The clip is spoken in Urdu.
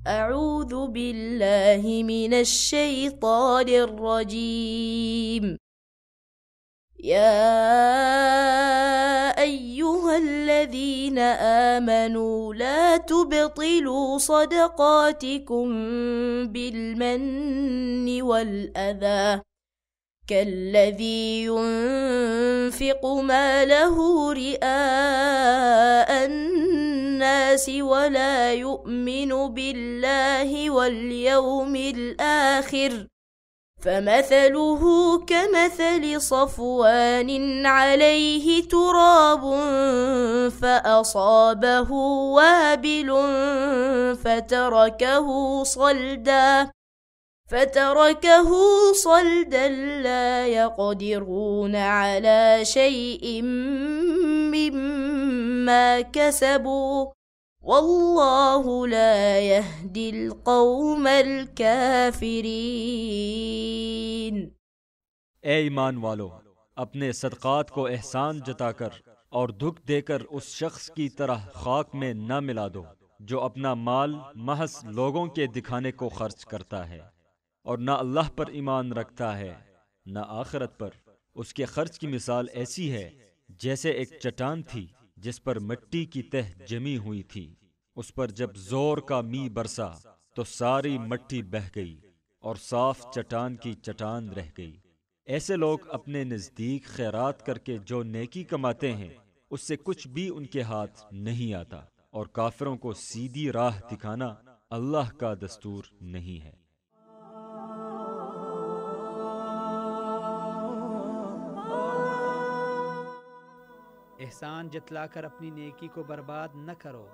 أعوذ بالله من الشيطان الرجيم. يا أيها الذين آمنوا لا تبطلوا صدقاتكم بالمن والأذى كالذي ينفق ماله رئاء الناس ولا يؤمن بالله واليوم الآخر فمثله كمثل صفوان عليه تراب فأصابه وابل فتركه صلدا لا يقدرون على شيء مما كسبوا والله لا يهدي القوم الكافرين۔ اے ایمان والو، اپنے صدقات کو احسان جتا کر اور دکھ دے کر اس شخص کی طرح خاک میں نہ ملا دو جو اپنا مال محض لوگوں کے دکھانے کو خرچ کرتا ہے اور نہ اللہ پر ایمان رکھتا ہے نہ آخرت پر۔ اس کے خرچ کی مثال ایسی ہے جیسے ایک چٹان تھی جس پر مٹی کی تہ جمی ہوئی تھی، اس پر جب زور کا می برسا تو ساری مٹی بہہ گئی اور صاف چٹان کی چٹان رہ گئی۔ ایسے لوگ اپنے نزدیک خیرات کر کے جو نیکی کماتے ہیں اس سے کچھ بھی ان کے ہاتھ نہیں آتا، اور کافروں کو سیدھی راہ دکھانا اللہ کا دستور نہیں ہے۔ احسان جتلا کر اپنی نیکی کو برباد نہ کرو،